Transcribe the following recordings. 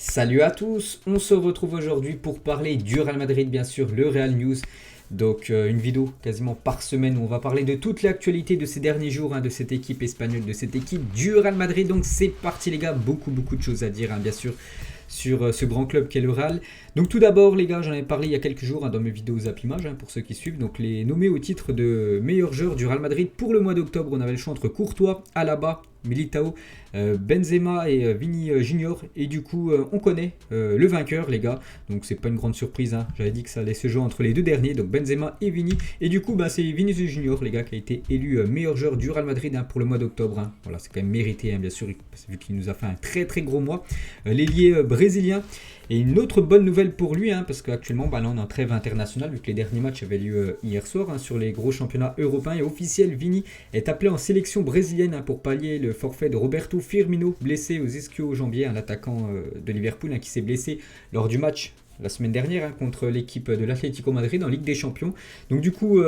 Salut à tous, on se retrouve aujourd'hui pour parler du Real Madrid, bien sûr, le Real News. Donc une vidéo quasiment par semaine où on va parler de toute l'actualité de ces derniers jours, de cette équipe espagnole, de cette équipe du Real Madrid. Donc c'est parti les gars, beaucoup de choses à dire bien sûr sur ce grand club qu'est le Real. Donc tout d'abord les gars, j'en avais parlé il y a quelques jours dans mes vidéos Zap Images pour ceux qui suivent. Donc les nommés au titre de meilleurs joueurs du Real Madrid pour le mois d'octobre, on avait le choix entre Courtois, Alaba, Militao, Benzema et Vini Junior. Et du coup on connaît le vainqueur les gars. Donc c'est pas une grande surprise, j'avais dit que ça allait se jouer entre les deux derniers, donc Benzema et Vini. Et du coup c'est Vinicius Junior les gars qui a été élu meilleur joueur du Real Madrid pour le mois d'octobre. Voilà, c'est quand même mérité bien sûr, vu qu'il nous a fait un très gros mois. L'ailier brésilien. Et une autre bonne nouvelle pour lui, parce qu'actuellement, là, on est en trêve internationale, vu que les derniers matchs avaient lieu hier soir sur les gros championnats européens. Et officiel, Vini est appelé en sélection brésilienne pour pallier le forfait de Roberto Firmino, blessé aux ischio-jambiers, un attaquant de Liverpool qui s'est blessé lors du match la semaine dernière contre l'équipe de l'Atlético Madrid en Ligue des Champions. Donc du coup,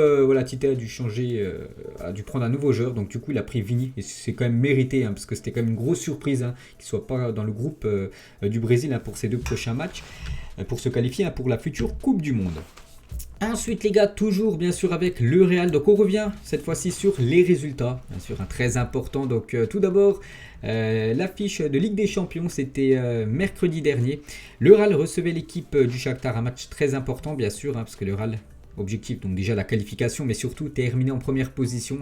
Tite a dû changer, a dû prendre un nouveau joueur. Donc du coup, il a pris Vini et c'est quand même mérité parce que c'était quand même une grosse surprise qu'il soit pas dans le groupe du Brésil pour ces deux prochains matchs pour se qualifier pour la future Coupe du Monde. Ensuite les gars, toujours bien sûr avec le Real, donc on revient cette fois-ci sur les résultats, bien sûr très important. Donc tout d'abord l'affiche de Ligue des Champions, c'était mercredi dernier. Le Real recevait l'équipe du Shakhtar, un match très important bien sûr, parce que le Real, objectif donc déjà la qualification, mais surtout terminer en première position,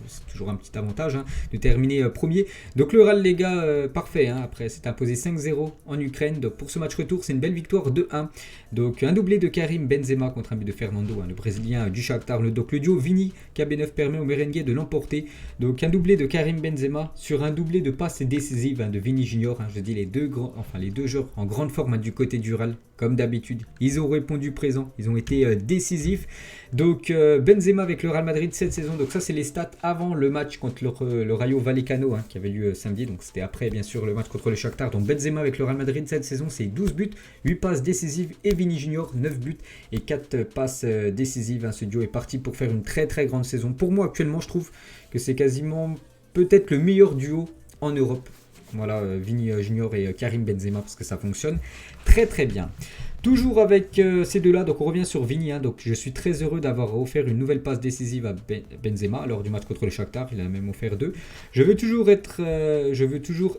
c'est toujours un petit avantage de terminer premier. Donc le Real les gars, parfait, après c'est imposé 5-0 en Ukraine. Donc pour ce match retour, c'est une belle victoire 2-1. Donc un doublé de Karim Benzema contre un but de Fernando, le brésilien du Shakhtar. Donc le duo Vini KB9 permet au merengue de l'emporter. Donc un doublé de Karim Benzema sur un doublé de passes décisives de Vini Junior. Je dis les deux joueurs en grande forme du côté du Real, comme d'habitude. Ils ont répondu présent, ils ont été décisifs. Donc Benzema avec le Real Madrid cette saison, donc ça c'est les stats avant le match contre le Rayo Vallecano qui avait lieu samedi, donc c'était après bien sûr le match contre le Shakhtar. Donc Benzema avec le Real Madrid cette saison, c'est 12 buts, 8 passes décisives, et Vini Junior 9 buts et 4 passes décisives. Ce duo est parti pour faire une très grande saison. Pour moi actuellement, je trouve que c'est quasiment peut-être le meilleur duo en Europe. Voilà, Vini Junior et Karim Benzema, parce que ça fonctionne très bien. Toujours avec ces deux-là, donc on revient sur Vini. Donc je suis très heureux d'avoir offert une nouvelle passe décisive à Benzema lors du match contre le Shakhtar. Il en a même offert 2. Je veux toujours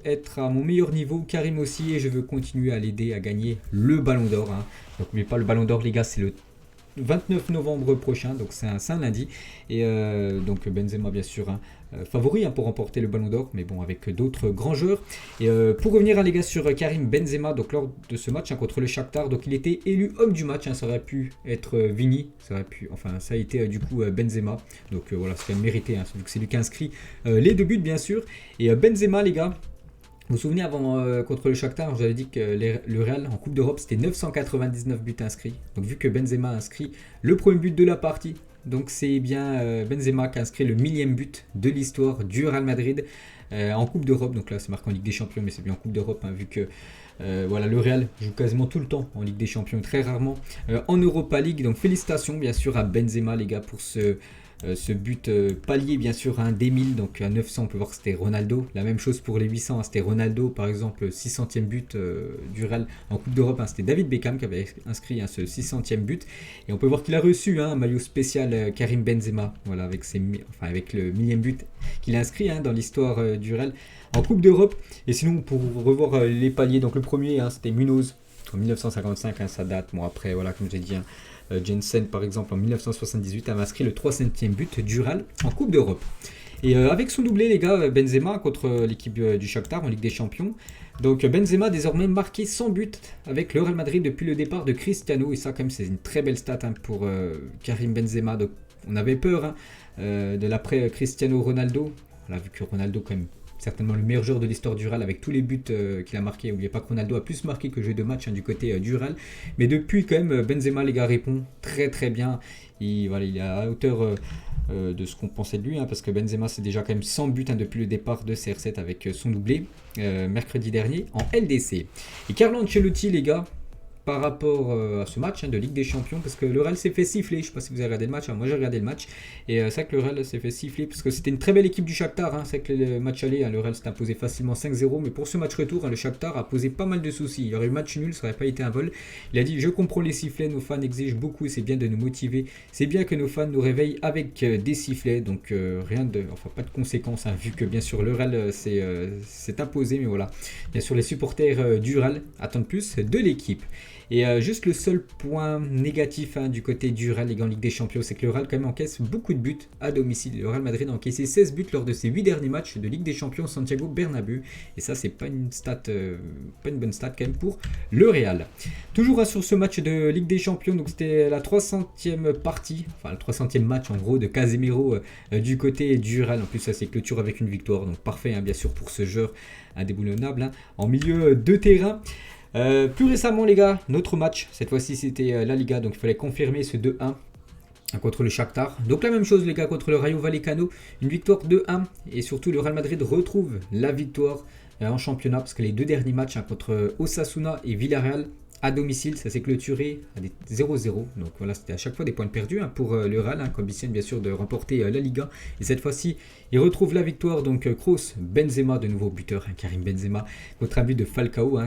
être à mon meilleur niveau. Karim aussi, et je veux continuer à l'aider à gagner le Ballon d'Or. Donc n'oubliez pas, le Ballon d'Or, les gars, c'est le 29 novembre prochain, donc c'est un lundi. Et donc Benzema bien sûr favori pour remporter le Ballon d'Or, mais bon, avec d'autres grands joueurs. Et pour revenir les gars sur Karim Benzema, donc lors de ce match contre le Shakhtar, donc il était élu homme du match. Ça aurait pu être Vini, ça a été du coup Benzema. Donc voilà, c'est quand même mérité, vu que c'est lui qui a inscrit les 2 buts bien sûr. Et Benzema les gars, vous vous souvenez avant contre le Shakhtar, j'avais dit que le Real en Coupe d'Europe c'était 999 buts inscrits. Donc vu que Benzema a inscrit le premier but de la partie, donc c'est bien Benzema qui a inscrit le 1000e but de l'histoire du Real Madrid en Coupe d'Europe. Donc là c'est marqué en Ligue des Champions, mais c'est bien en Coupe d'Europe, vu que le Real joue quasiment tout le temps en Ligue des Champions, très rarement en Europa League. Donc félicitations bien sûr à Benzema les gars pour ce but palier bien sûr des 1000. Donc à 900 on peut voir que c'était Ronaldo. La même chose pour les 800, c'était Ronaldo par exemple. 600e but du Real en Coupe d'Europe, c'était David Beckham qui avait inscrit ce 600e but. Et on peut voir qu'il a reçu un maillot spécial Karim Benzema, voilà, avec le 1000e but qu'il a inscrit dans l'histoire du Real en Coupe d'Europe. Et sinon pour revoir les paliers, donc le premier c'était Munoz en 1955, ça date. Bon après voilà, comme j'ai dit, Jensen par exemple en 1978 a inscrit le 300e but du Real en Coupe d'Europe. Et avec son doublé les gars, Benzema contre l'équipe du Shakhtar en Ligue des Champions. Donc Benzema a désormais marqué 100 buts avec le Real Madrid depuis le départ de Cristiano. Et ça quand même c'est une très belle stat pour Karim Benzema. Donc on avait peur de l'après Cristiano Ronaldo. Voilà, vu que Ronaldo quand même certainement le meilleur joueur de l'histoire du Real avec tous les buts qu'il a marqués. N'oubliez pas que Ronaldo a plus marqué que jeu de match du côté du Real. Mais depuis quand même Benzema les gars répond très bien. Il est à la hauteur de ce qu'on pensait de lui, parce que Benzema c'est déjà quand même 100 buts depuis le départ de CR7 avec son doublé mercredi dernier en LDC. Et Carlo Ancelotti les gars, par rapport à ce match de Ligue des Champions, parce que le Real s'est fait siffler. Je ne sais pas si vous avez regardé le match, moi j'ai regardé le match, et c'est vrai que le Real s'est fait siffler, parce que c'était une très belle équipe du Shakhtar. C'est vrai que le match aller, le Real s'est imposé facilement 5-0, mais pour ce match retour, le Shakhtar a posé pas mal de soucis. Il y aurait eu match nul, ça n'aurait pas été un vol. Il a dit: je comprends les sifflets, nos fans exigent beaucoup, c'est bien de nous motiver, c'est bien que nos fans nous réveillent avec des sifflets, donc pas de conséquences, vu que bien sûr le Real s'est imposé, mais voilà, bien sûr les supporters du Real attendent plus de l'équipe. Et juste le seul point négatif du côté du Real en Ligue des Champions, c'est que le Real quand même encaisse beaucoup de buts à domicile. Le Real Madrid a encaissé 16 buts lors de ses 8 derniers matchs de Ligue des Champions Santiago Bernabéu. Et ça, c'est pas une bonne stat quand même pour le Real. Toujours sur ce match de Ligue des Champions, donc c'était la 300e partie, enfin le 300e match en gros de Casemiro du côté du Real. En plus, ça s'est clôturé avec une victoire, donc parfait bien sûr pour ce joueur indéboulonnable en milieu de terrain. Plus récemment les gars, notre match, cette fois-ci c'était la Liga, donc il fallait confirmer ce 2-1 contre le Shakhtar. Donc la même chose les gars contre le Rayo Vallecano, une victoire 2-1, et surtout le Real Madrid retrouve la victoire en championnat, parce que les deux derniers matchs contre Osasuna et Villarreal à domicile, ça s'est clôturé à des 0-0. Donc voilà, c'était à chaque fois des points perdus pour le Real, qui ambitionne bien sûr de remporter la Liga. Et cette fois-ci, il retrouve la victoire. Donc Kroos, Benzema, de nouveau buteur, Karim Benzema, contre un but de Falcao,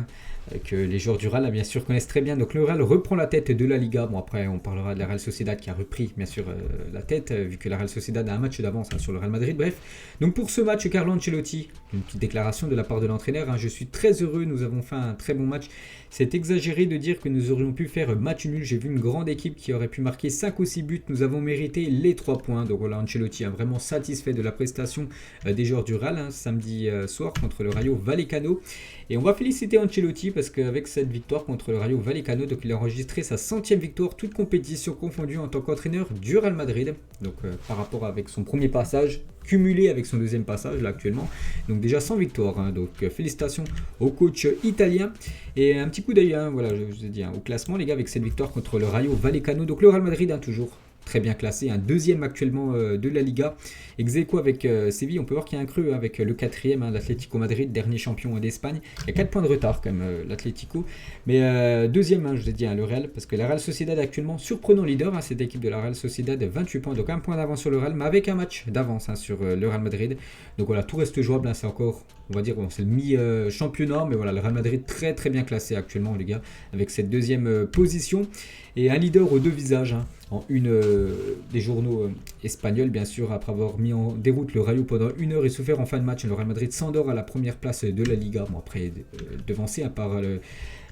que les joueurs du Real bien sûr connaissent très bien. Donc le Real reprend la tête de la Liga. Bon, après on parlera de la Real Sociedad qui a repris bien sûr la tête, vu que la Real Sociedad a un match d'avance sur le Real Madrid. Bref, donc pour ce match, Carlo Ancelotti, une petite déclaration de la part de l'entraîneur: je suis très heureux, nous avons fait un très bon match. C'est exagéré de dire que nous aurions pu faire match nul. J'ai vu une grande équipe qui aurait pu marquer 5 ou 6 buts. Nous avons mérité les 3 points. Donc voilà, Ancelotti est vraiment satisfait de la prestation des joueurs du Real samedi soir contre le Rayo Vallecano. Et on va féliciter Ancelotti parce qu'avec cette victoire contre le Rayo Vallecano, donc il a enregistré sa 100e victoire, toute compétition confondue, en tant qu'entraîneur du Real Madrid. Donc par rapport avec son premier passage, cumulé avec son deuxième passage là actuellement. Donc déjà 100 victoires. Donc félicitations au coach italien. Et un petit coup d'œil, voilà, je vous ai dit, au classement les gars, avec cette victoire contre le Rayo Vallecano. Donc le Real Madrid toujours très bien classé, un deuxième actuellement de la Liga, ex aequo avec Séville. On peut voir qu'il y a un creux avec le quatrième, l'Atlético Madrid, dernier champion d'Espagne. Il y a 4 points de retard quand même l'Atlético, mais deuxième, je vous ai dit, le Real, parce que la Real Sociedad actuellement surprenant leader, cette équipe de la Real Sociedad, 28 points, donc un point d'avance sur le Real, mais avec un match d'avance sur le Real Madrid. Donc voilà, tout reste jouable, c'est encore, on va dire, c'est le mi-championnat, mais voilà, le Real Madrid très très bien classé actuellement les gars, avec cette deuxième position, et un leader aux deux visages, en une des journaux espagnols, bien sûr, après avoir mis en déroute le Rayo pendant 1 heure et souffert en fin de match. Le Real Madrid s'endort à la première place de la Liga, bon après devancé par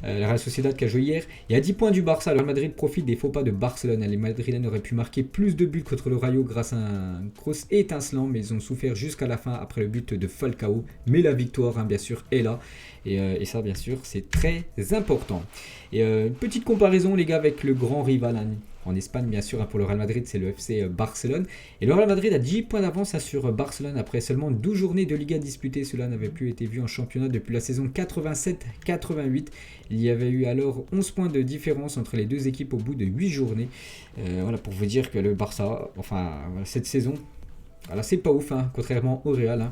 la Real Sociedad qui a joué hier. Et à 10 points du Barça, le Real Madrid profite des faux pas de Barcelone. Les Madrilènes auraient pu marquer plus de buts contre le Rayo grâce à un cross étincelant, mais ils ont souffert jusqu'à la fin après le but de Falcao. Mais la victoire, bien sûr, est là. Et ça, bien sûr, c'est très important. Et une petite comparaison, les gars, avec le grand rival en Espagne, bien sûr, pour le Real Madrid, c'est le FC Barcelone. Et le Real Madrid a 10 points d'avance sur Barcelone après seulement 12 journées de Liga disputées. Cela n'avait plus été vu en championnat depuis la saison 87-88. Il y avait eu alors 11 points de différence entre les deux équipes au bout de 8 journées. Voilà, pour vous dire que le Barça, cette saison, voilà, c'est pas ouf, contrairement au Real.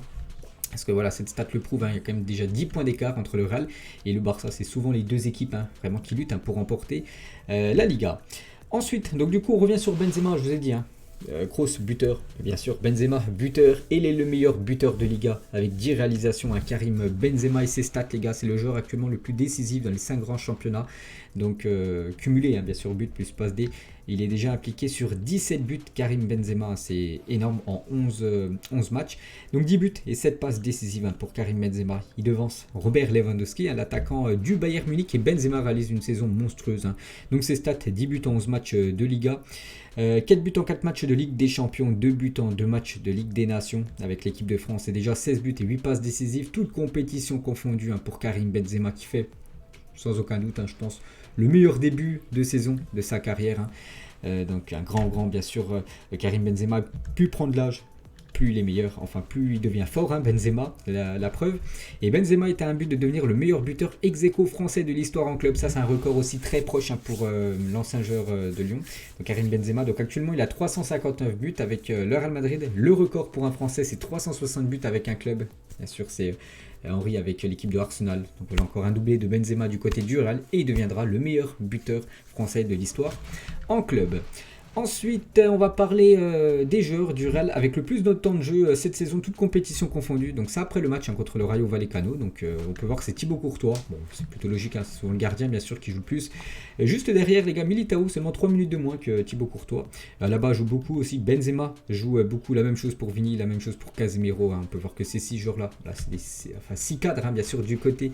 Parce que voilà, cette stat le prouve, il y a quand même déjà 10 points d'écart entre le Real et le Barça. C'est souvent les deux équipes vraiment qui luttent pour remporter la Liga. Ensuite, donc du coup, on revient sur Benzema, je vous ai dit, Kroos, buteur, bien sûr, Benzema, buteur, et il est le meilleur buteur de Liga, avec 10 réalisations, Karim Benzema, et ses stats, les gars, c'est le joueur actuellement le plus décisif dans les 5 grands championnats, donc cumulé, bien sûr, but plus passe D, il est déjà impliqué sur 17 buts, Karim Benzema, c'est énorme, en 11 matchs, donc 10 buts et 7 passes décisives pour Karim Benzema. Il devance Robert Lewandowski, l'attaquant du Bayern Munich, et Benzema réalise une saison monstrueuse, donc ses stats, 10 buts en 11 matchs de Liga, 4 buts en 4 matchs de Ligue des Champions, 2 buts en 2 matchs de Ligue des Nations avec l'équipe de France, et déjà 16 buts et 8 passes décisives, toutes compétitions confondues pour Karim Benzema, qui fait sans aucun doute, je pense, le meilleur début de saison de sa carrière. Donc un grand, bien sûr, Karim Benzema a pu prendre l'âge, plus il est meilleur, plus il devient fort, Benzema, la preuve. Et Benzema est à un but de devenir le meilleur buteur ex aequo français de l'histoire en club. Ça, c'est un record aussi très proche pour l'ancien joueur de Lyon, donc Karim Benzema. Donc actuellement, il a 359 buts avec le Real Madrid. Le record pour un Français, c'est 360 buts avec un club. Bien sûr, c'est Henry avec l'équipe de Arsenal. Donc voilà encore un doublé de Benzema du côté du Real et il deviendra le meilleur buteur français de l'histoire en club. Ensuite, on va parler des joueurs du Real avec le plus de temps de jeu cette saison, toute compétition confondue. Donc ça après le match contre le Rayo Vallecano. Donc on peut voir que c'est Thibaut Courtois. Bon, c'est plutôt logique, c'est souvent le gardien bien sûr qui joue le plus. Et juste derrière les gars, Militao, seulement 3 minutes de moins que Thibaut Courtois. Là-bas joue beaucoup aussi. Benzema joue beaucoup, la même chose pour Vini, la même chose pour Casemiro. On peut voir que ces 6 joueurs-là, c'est 6 cadres bien sûr du côté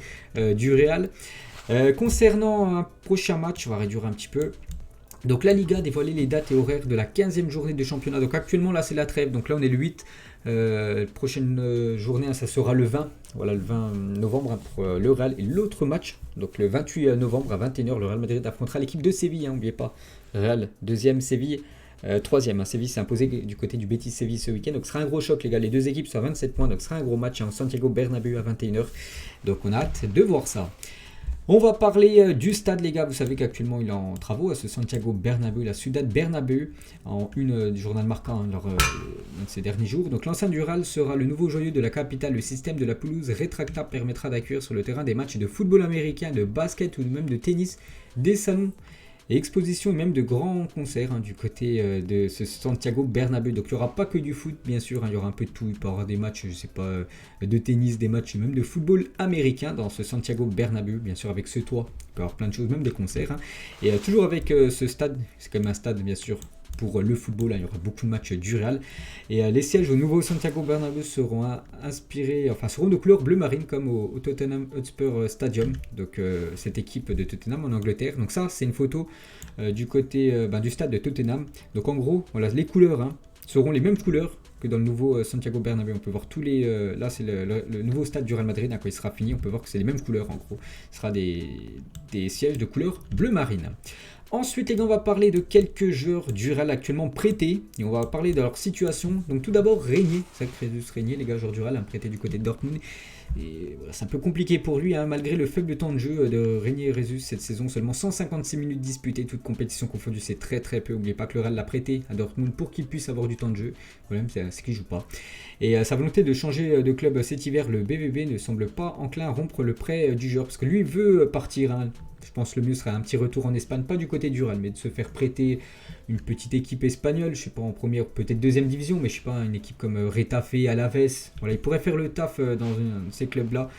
du Real. Concernant un prochain match, on va réduire un petit peu. Donc la Liga a dévoilé les dates et horaires de la 15e journée de championnat. Donc actuellement là c'est la trêve, donc là on est le 8. Prochaine journée ça sera le 20. Voilà le 20 novembre pour le Real. Et l'autre match, donc le 28 novembre à 21h, le Real Madrid affrontera l'équipe de Séville. N'oubliez pas, Real 2e, Séville 3e. Séville s'est imposé du côté du Betis Séville ce week-end. Donc ce sera un gros choc les gars, les deux équipes sont à 27 points. Donc ce sera un gros match en Santiago Bernabéu à 21h. Donc on a hâte de voir ça. On va parler du stade les gars, vous savez qu'actuellement il est en travaux à ce Santiago Bernabéu, la Ciudad Bernabéu, en une du journal marquant lors de ces derniers jours. Donc l'enceinte du Real sera le nouveau joyau de la capitale, le système de la pelouse rétractable permettra d'accueillir sur le terrain des matchs de football américain, de basket ou même de tennis, des salons et expositions et même de grands concerts du côté de ce Santiago Bernabéu. Donc il n'y aura pas que du foot bien sûr, il y aura un peu de tout, il peut y avoir des matchs, je sais pas, de tennis, des matchs même de football américain dans ce Santiago Bernabéu, bien sûr avec ce toit, il peut y avoir plein de choses, même des concerts. Et toujours avec ce stade, c'est quand même un stade bien sûr pour le football, il y aura beaucoup de matchs du Real. Et les sièges au nouveau Santiago Bernabéu seront seront de couleur bleu marine comme au Tottenham Hotspur Stadium, donc cette équipe de Tottenham en Angleterre. Donc ça c'est une photo du côté du stade de Tottenham. Donc en gros, voilà, les couleurs seront les mêmes couleurs que dans le nouveau Santiago Bernabéu. On peut voir tous les... là c'est le nouveau stade du Real Madrid, quand il sera fini, on peut voir que c'est les mêmes couleurs en gros. Ce sera des sièges de couleur bleu marine. Ensuite les gars, on va parler de quelques joueurs du Real actuellement prêtés et on va parler de leur situation. Donc tout d'abord Régnier, Régnier les gars, joueur du Real, prêté du côté de Dortmund. Et voilà, c'est un peu compliqué pour lui, malgré le faible temps de jeu de Régnier Rezus cette saison, seulement 156 minutes disputées, toute compétition confondue, c'est très très peu. N'oubliez pas que le Real l'a prêté à Dortmund pour qu'il puisse avoir du temps de jeu. Le problème c'est qu'il ne joue pas. Et sa volonté de changer de club cet hiver, le BVB ne semble pas enclin à rompre le prêt du joueur, parce que lui veut partir. Je pense que le mieux serait un petit retour en Espagne, pas du côté du Real, mais de se faire prêter une petite équipe espagnole, je sais pas, en première, peut-être deuxième division, mais je sais pas, une équipe comme Retafe, Alaves. Voilà, il pourrait faire le taf dans un de ces clubs-là.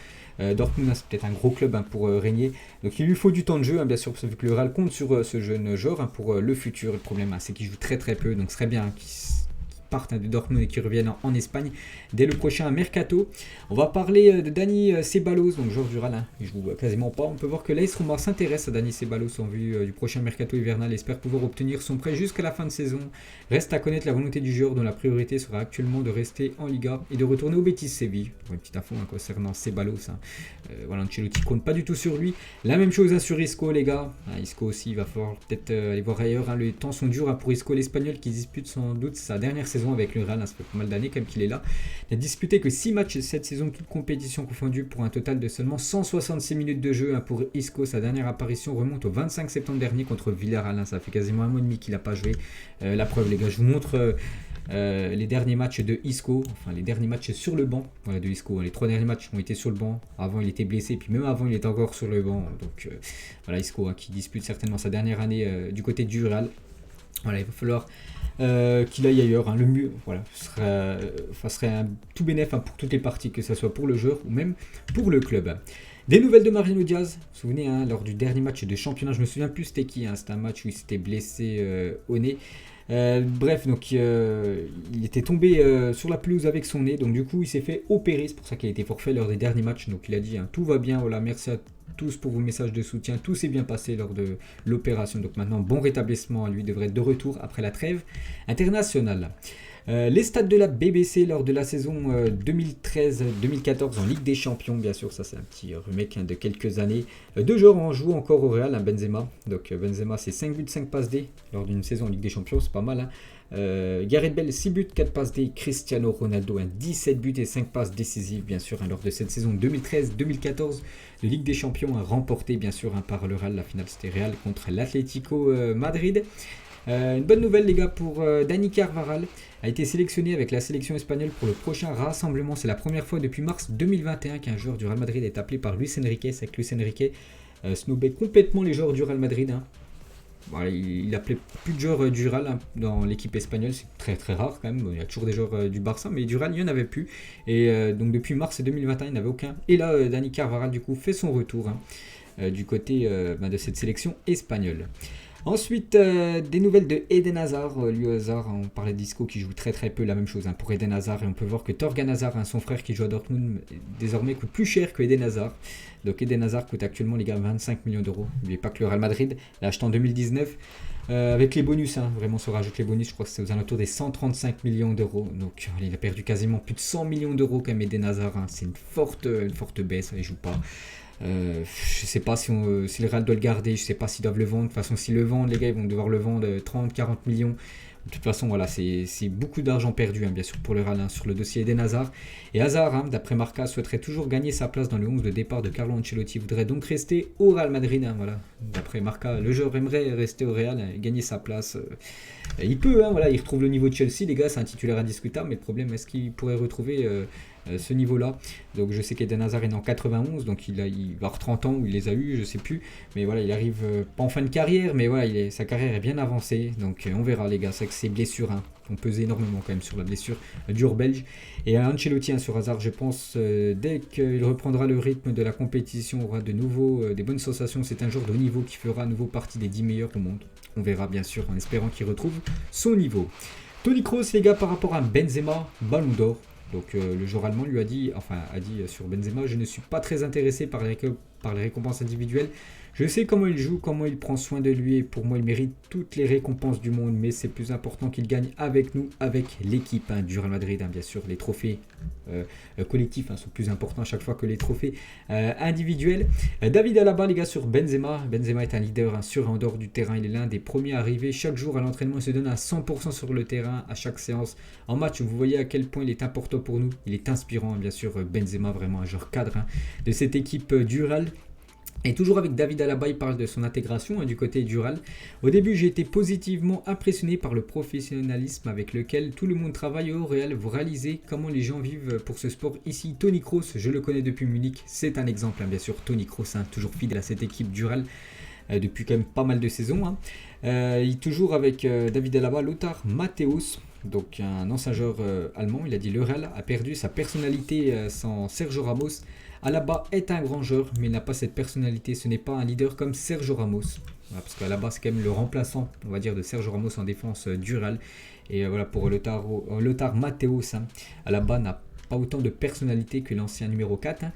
Dortmund, c'est peut-être un gros club pour Régnier. Donc il lui faut du temps de jeu, bien sûr, vu que le Real compte sur ce jeune joueur pour le futur. Le problème, c'est qu'il joue très très peu, donc ce serait bien qu'il partent de Dortmund et qui reviennent en Espagne dès le prochain mercato. On va parler de Dani Ceballos, donc joueur du Real, il joue quasiment pas. On peut voir que l'AS Roma s'intéresse à Dani Ceballos en vue du prochain mercato hivernal, espère pouvoir obtenir son prêt jusqu'à la fin de saison. Reste à connaître la volonté du joueur dont la priorité sera actuellement de rester en Liga et de retourner au Betis Séville. Pour une petite info concernant Ceballos, voilà, Ancelotti compte pas du tout sur lui. La même chose sur Isco les gars. Isco aussi, il va falloir peut-être aller voir ailleurs. Les temps sont durs pour Isco l'Espagnol qui dispute sans doute sa dernière saison avec le Real, ça fait pas mal d'années quand même qu'il est là. Il a disputé que 6 matchs cette saison, toutes compétitions confondues, pour un total de seulement 166 minutes de jeu pour Isco. Sa dernière apparition remonte au 25 septembre dernier contre Villarreal, ça fait quasiment un mois et demi qu'il n'a pas joué. La preuve les gars, je vous montre les derniers matchs de Isco, enfin les derniers matchs sur le banc de Isco. Les 3 derniers matchs ont été sur le banc, avant il était blessé, puis même avant il était encore sur le banc. Donc voilà, Isco qui dispute certainement sa dernière année du côté du Real. Voilà, il va falloir qu'il aille ailleurs. Le mieux, voilà, serait un tout bénéf pour toutes les parties, que ce soit pour le joueur ou même pour le club. Des nouvelles de Mariano Diaz. Vous vous souvenez, lors du dernier match de championnat, je me souviens plus c'était qui, c'était un match où il s'était blessé au nez. Bref, donc il était tombé sur la pelouse avec son nez, donc du coup il s'est fait opérer, c'est pour ça qu'il a été forfait lors des derniers matchs. Donc il a dit tout va bien, voilà, merci à tous pour vos messages de soutien, tout s'est bien passé lors de l'opération. Donc maintenant bon rétablissement, lui devrait être de retour après la trêve internationale. Les stats de la BBC lors de la saison 2013-2014 en Ligue des Champions, bien sûr, ça c'est un petit remake de quelques années. 2 joueurs en jouent encore au Real, Benzema. Donc Benzema c'est 5 buts, 5 passes D lors d'une saison en Ligue des Champions, c'est pas mal. Gareth Bale 6 buts, 4 passes D. Cristiano Ronaldo 17 buts et 5 passes décisives, bien sûr, lors de cette saison 2013-2014 de Ligue des Champions, remportée bien sûr par le Real. La finale c'était Real contre l'Atlético Madrid. Une bonne nouvelle les gars pour Dani Carvajal, a été sélectionné avec la sélection espagnole pour le prochain rassemblement. C'est la première fois depuis mars 2021 qu'un joueur du Real Madrid est appelé par Luis Enrique. C'est que Luis Enrique snobait complètement les joueurs du Real Madrid. Voilà, il appelait plus de joueurs du Real dans l'équipe espagnole, c'est très très rare quand même. Il y a toujours des joueurs du Barça, mais du Real il n'y en avait plus. Et donc depuis mars 2021 il n'y en avait aucun. Et là Dani Carvajal du coup fait son retour du côté de cette sélection espagnole. Ensuite, des nouvelles de Eden Hazard. Lui, Hazard, on parlait de Disco qui joue très très peu, la même chose pour Eden Hazard. Et on peut voir que Torgan Hazard, son frère qui joue à Dortmund, désormais coûte plus cher que Eden Hazard. Donc Eden Hazard coûte actuellement les gars 25 millions d'euros. N'oubliez pas que le Real Madrid l'a acheté en 2019 avec les bonus. Vraiment, si on rajoute les bonus, je crois que c'est aux alentours des 135 millions d'euros. Donc il a perdu quasiment plus de 100 millions d'euros comme Eden Hazard. C'est une forte baisse, il ne joue pas. Je sais pas si le Real doit le garder, je sais pas s'ils doivent le vendre. De toute façon, s'ils le vendent, les gars, ils vont devoir le vendre 30-40 millions. De toute façon, voilà, c'est beaucoup d'argent perdu, bien sûr, pour le Real sur le dossier Eden Hazard. Et Hazard, d'après Marca, souhaiterait toujours gagner sa place dans le 11 de départ de Carlo Ancelotti. Il voudrait donc rester au Real Madrid. Voilà. D'après Marca, le joueur aimerait rester au Real et gagner sa place. Il peut, voilà, il retrouve le niveau de Chelsea, les gars, c'est un titulaire indiscutable. Mais le problème, est-ce qu'il pourrait retrouver ce niveau-là? Donc je sais qu'Eden Hazard est né en 91, donc il va avoir 30 ans, ou il les a eu, je sais plus. Mais voilà, il arrive pas en fin de carrière, mais voilà, sa carrière est bien avancée. Donc on verra les gars, c'est que ces blessures ont pesé énormément quand même sur la blessure du joueur belge. Et Ancelotti sur Hazard, je pense, dès qu'il reprendra le rythme de la compétition, aura de nouveau des bonnes sensations. C'est un joueur de haut niveau qui fera à nouveau partie des 10 meilleurs au monde. On verra bien sûr en espérant qu'il retrouve son niveau. Toni Kroos les gars, par rapport à Benzema, Ballon d'Or. Donc le joueur allemand lui a dit sur Benzema, je ne suis pas très intéressé par les récompenses individuelles. Je sais comment il joue, comment il prend soin de lui et pour moi il mérite toutes les récompenses du monde, mais c'est plus important qu'il gagne avec nous, avec l'équipe du Real Madrid. Bien sûr, les trophées collectifs sont plus importants à chaque fois que les trophées individuels. David Alaba les gars sur Benzema. Benzema est un leader sur et en dehors du terrain. Il est l'un des premiers à arriver chaque jour à l'entraînement. Il se donne à 100% sur le terrain à chaque séance. En match, vous voyez à quel point il est important pour nous. Il est inspirant bien sûr. Benzema, vraiment un joueur cadre de cette équipe du Real. Et toujours avec David Alaba, il parle de son intégration du côté du Real. Au début, j'ai été positivement impressionné par le professionnalisme avec lequel tout le monde travaille au Real. Vous réalisez comment les gens vivent pour ce sport ici. Toni Kroos, je le connais depuis Munich, c'est un exemple bien sûr. Toni Kroos, toujours fidèle à cette équipe du Real depuis quand même pas mal de saisons. Toujours avec David Alaba, Lothar Matthäus. Donc un ancien joueur allemand, il a dit le Real a perdu sa personnalité sans Sergio Ramos. Alaba est un grand joueur, mais il n'a pas cette personnalité. Ce n'est pas un leader comme Sergio Ramos. Voilà, parce qu'Alaba, c'est quand même le remplaçant, on va dire, de Sergio Ramos en défense du Real. Et voilà, pour Lothar Matthäus, Alaba n'a pas autant de personnalité que l'ancien numéro 4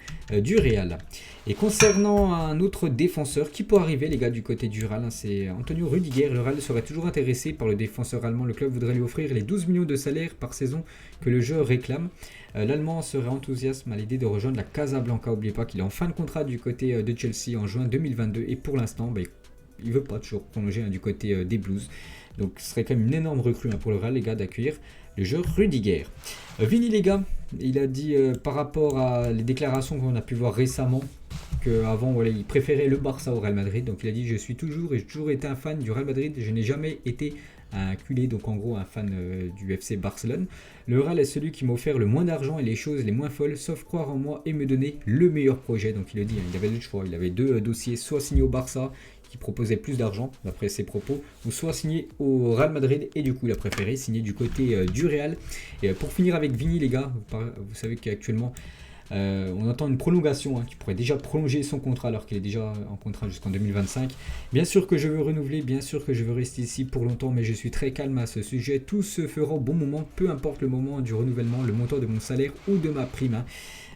du Real. Et concernant un autre défenseur qui peut arriver, les gars, du côté du Real, c'est Antonio Rudiger. Le Real serait toujours intéressé par le défenseur allemand. Le club voudrait lui offrir les 12 millions de salaire par saison que le joueur réclame. L'Allemand serait enthousiaste à l'idée de rejoindre la Casablanca. N'oubliez pas qu'il est en fin de contrat du côté de Chelsea en juin 2022 et pour l'instant, il ne veut pas toujours prolonger du côté des Blues. Donc ce serait quand même une énorme recrue pour le Real, les gars, d'accueillir le joueur Rudiger. Vini, les gars, il a dit par rapport à les déclarations qu'on a pu voir récemment qu'avant voilà, il préférait le Barça au Real Madrid. Donc il a dit j'ai toujours été un fan du Real Madrid, je n'ai jamais été un culé, donc en gros un fan du FC Barcelone. Le Real est celui qui m'a offert le moins d'argent et les choses les moins folles, sauf croire en moi et me donner le meilleur projet. Donc il le dit, il avait le choix, il avait deux dossiers, soit signé au Barça qui proposait plus d'argent d'après ses propos, ou soit signé au Real Madrid, et du coup il a préféré signer du côté du Real. Et pour finir avec Vini, les gars, vous savez qu'actuellement on entend une prolongation qui pourrait déjà prolonger son contrat alors qu'il est déjà en contrat jusqu'en 2025. Bien sûr que je veux renouveler, bien sûr que je veux rester ici pour longtemps, mais je suis très calme à ce sujet. Tout se fera au bon moment, peu importe le moment du renouvellement, le montant de mon salaire ou de ma prime.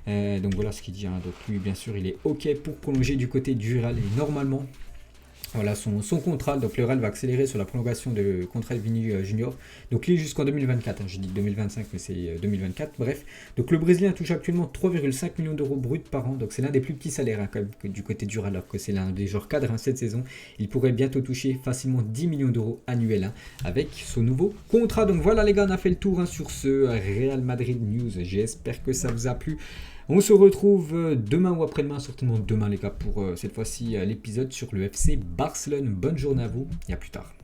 Donc voilà ce qu'il dit. Donc lui, bien sûr, il est OK pour prolonger du côté du Real et normalement, voilà son contrat. Donc le Real va accélérer sur la prolongation de contrat de Vini Junior. Donc il est jusqu'en 2024. Je dis 2025, mais c'est 2024. Bref. Donc le Brésilien touche actuellement 3,5 millions d'euros bruts par an. Donc c'est l'un des plus petits salaires quand même, que du côté du Real, alors que c'est l'un des joueurs cadres cette saison. Il pourrait bientôt toucher facilement 10 millions d'euros annuels avec son nouveau contrat. Donc voilà les gars, on a fait le tour sur ce Real Madrid News. J'espère que ça vous a plu. On se retrouve demain ou après-demain, certainement demain les gars, pour cette fois-ci l'épisode sur le FC Barcelone. Bonne journée à vous et à plus tard.